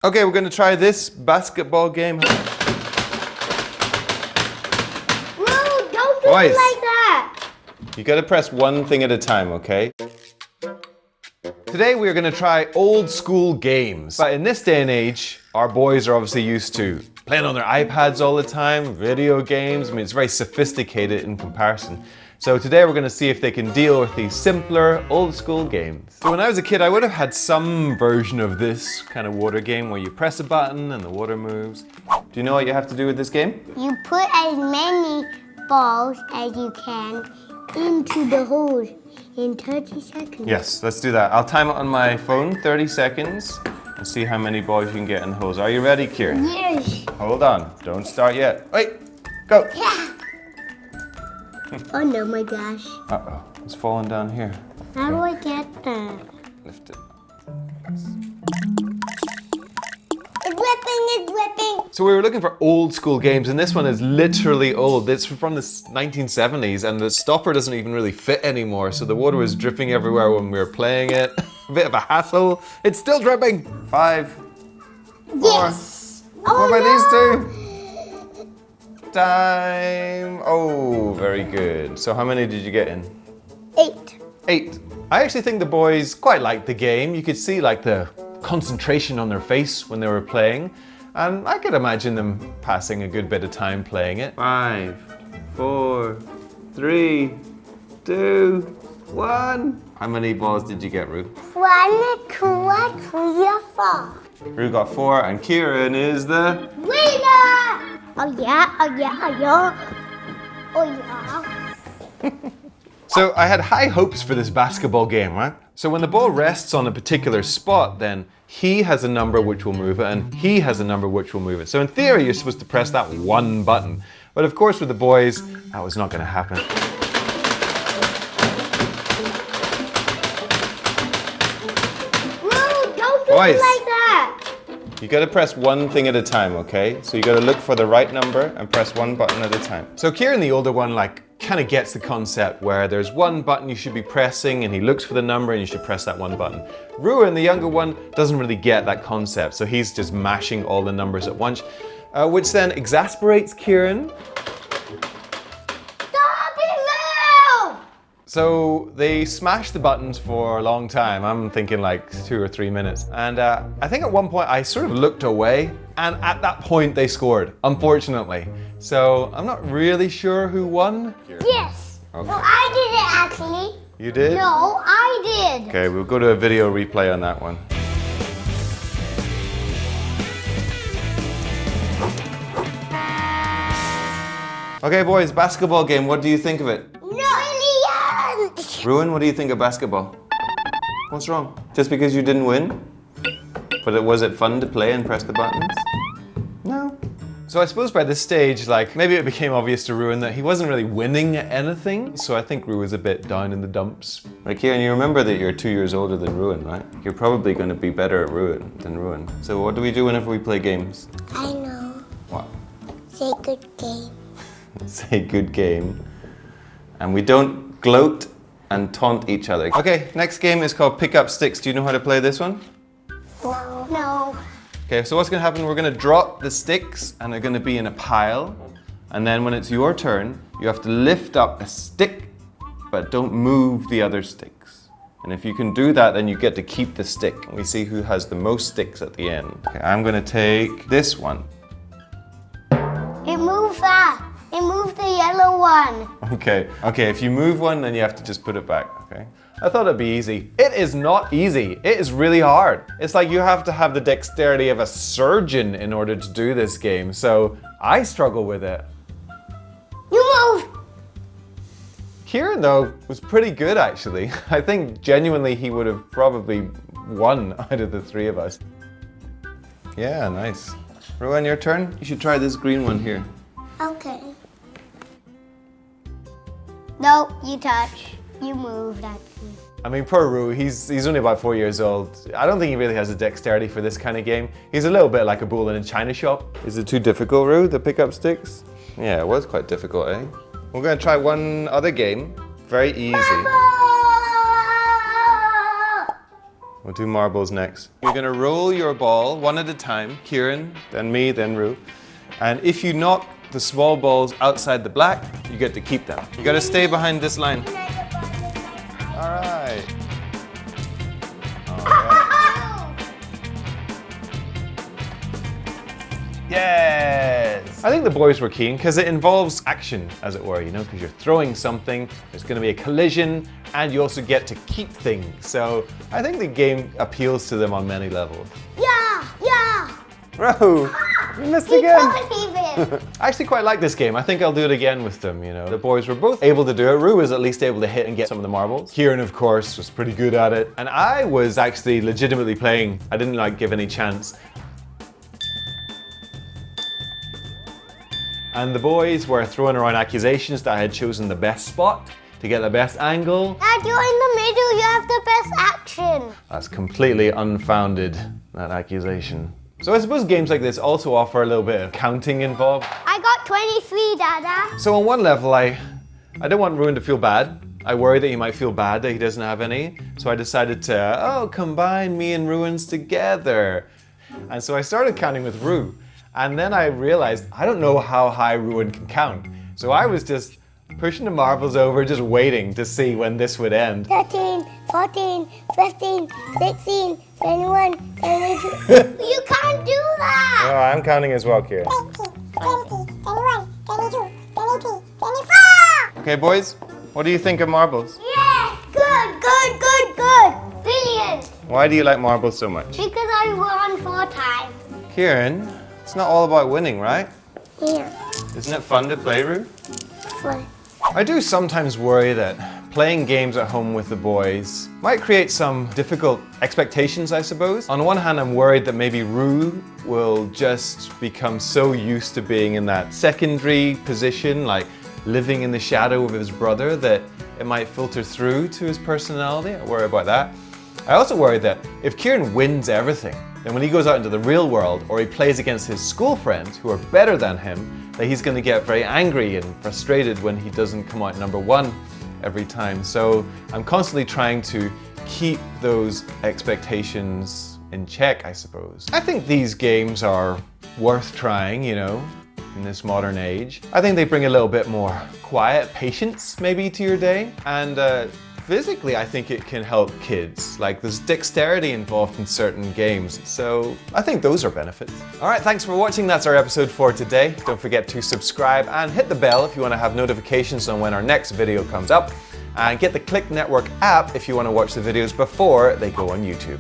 Okay, we're gonna try this basketball game. Whoa, don't do it like that. You gotta press one thing at a time, okay? Today we're gonna try old school games. But in this day and age, our boys are obviously used to playing on their iPads all the time, video games. I mean, it's very sophisticated in comparison. So today we're gonna see if they can deal with these simpler, old school games. So when I was a kid, I would have had some version of this kind of water game where you press a button and the water moves. Do you know what you have to do with this game? You put as many balls as you can into the hole in 30 seconds. Yes, let's do that. I'll time it on my phone, 30 seconds, and see how many balls you can get in the holes. Are you ready, Kieran? Yes. Hold on, don't start yet. Wait, go. Yeah. Oh no, my gosh. Uh-oh, it's falling down here. How do I get that? Lift it. It's whipping. So we were looking for old school games, and this one is literally old. It's from the 1970s, and the stopper doesn't even really fit anymore, so the water was dripping everywhere when we were playing it. A bit of a hassle. It's still dripping. 5, 4. Yes. What about these two? Time. Oh, very good. So how many did you get in? 8. 8. I actually think the boys quite liked the game. You could see like the concentration on their face when they were playing. And I could imagine them passing a good bit of time playing it. 5, 4, 3, 2, 1. How many balls did you get, Rue? 1, 2, 3, 4. Rue got 4, and Kieran is the Winner! Oh yeah, oh yeah, oh yeah. Oh yeah. So I had high hopes for this basketball game, right? So when the ball rests on a particular spot, then he has a number which will move it, and he has a number which will move it. So in theory, you're supposed to press that one button. But of course, with the boys, that was not going to happen. Whoa, don't do Boys. it like that. You got to press one thing at a time, okay? So you got to look for the right number and press one button at a time. So Kieran, the older one, kind of gets the concept where there's one button you should be pressing, and he looks for the number and you should press that one button. Ruin, the younger one, doesn't really get that concept, so he's just mashing all the numbers at once, which then exasperates Kieran. Stop it now! So they smashed the buttons for a long time. I'm thinking like 2 or 3 minutes. And I think at one point I sort of looked away, and at that point they scored, unfortunately. So I'm not really sure who won. Yes. Okay. No, I did it actually. You did? No, I did. Okay, we'll go to a video replay on that one. Okay, boys, basketball game. What do you think of it? Brilliant! Ruin, what do you think of basketball? What's wrong? Just because you didn't win? But was it fun to play and press the buttons? No. So I suppose by this stage, maybe it became obvious to Ruin that he wasn't really winning anything. So I think Ru was a bit down in the dumps. Right, Kieran, you remember that you're 2 years older than Ruin, right? You're probably going to be better at Ruin than Ruin. So what do we do whenever we play games? I know. What? Say good game. Say good game. And we don't gloat and taunt each other. Okay, next game is called Pick Up Sticks. Do you know how to play this one? No. No. Okay, so what's gonna happen, we're gonna drop the sticks and they're gonna be in a pile. And then when it's your turn, you have to lift up a stick, but don't move the other sticks. And if you can do that, then you get to keep the stick. And we see who has the most sticks at the end. Okay, I'm gonna take this one. It moved that. It moved the yellow one. Okay, if you move one, then you have to just put it back, okay? I thought it'd be easy. It is not easy. It is really hard. It's like you have to have the dexterity of a surgeon in order to do this game. So I struggle with it. You moved. Kieran, though, was pretty good, actually. I think genuinely he would have probably won out of the 3 of us. Yeah, nice. Rowan, your turn. You should try this green one here. Okay. No, you touch. You moved actually. I mean, poor Rue, he's only about 4 years old. I don't think he really has the dexterity for this kind of game. He's a little bit like a bull in a china shop. Is it too difficult, Rue, to pick up sticks? Yeah, it was quite difficult, eh? We're gonna try one other game. Very easy. Bubble! We'll do marbles next. You're gonna roll your ball one at a time. Kieran, then me, then Rue. And if you knock the small balls outside the black, you get to keep them. You gotta stay behind this line. All right. Yes! I think the boys were keen because it involves action, as it were, you know, because you're throwing something, there's going to be a collision, and you also get to keep things. So I think the game appeals to them on many levels. Yeah! Bro, you missed again. Even. I actually quite like this game. I think I'll do it again with them, you know. The boys were both able to do it. Rue was at least able to hit and get some of the marbles. Kieran, of course, was pretty good at it. And I was actually legitimately playing. I didn't like give any chance. And the boys were throwing around accusations that I had chosen the best spot to get the best angle. Dad, you're in the middle, you have the best action. That's completely unfounded, that accusation. So I suppose games like this also offer a little bit of counting involved. I got 23, Dada. So on one level, I don't want Ruin to feel bad. I worry that he might feel bad that he doesn't have any. So I decided to, combine me and Ruin's together. And so I started counting with Rue. And then I realized I don't know how high Ruin can count. So I was just pushing the marbles over, just waiting to see when this would end. 13, 14, 15, 16, 21, 22. You can't do that! Oh, I'm counting as well, Kieran. 20, 21, 22, 23, 24! Okay, boys, what do you think of marbles? Yes! Good! Brilliant! Why do you like marbles so much? Because I won 4 times. Kieran, it's not all about winning, right? Yeah. Isn't it fun to play, Rue? Fun. I do sometimes worry that playing games at home with the boys might create some difficult expectations, I suppose. On one hand, I'm worried that maybe Rue will just become so used to being in that secondary position, like living in the shadow of his brother, that it might filter through to his personality. I worry about that. I also worry that if Kieran wins everything, then when he goes out into the real world or he plays against his school friends who are better than him, that he's going to get very angry and frustrated when he doesn't come out number 1 every time. So I'm constantly trying to keep those expectations in check, I suppose. I think these games are worth trying, you know, in this modern age. I think they bring a little bit more quiet patience maybe to your day, and physically, I think it can help kids. Like, there's dexterity involved in certain games, so I think those are benefits. All right, thanks for watching. That's our episode for today. Don't forget to subscribe and hit the bell if you want to have notifications on when our next video comes up. And get the Clicknetwork app if you want to watch the videos before they go on YouTube.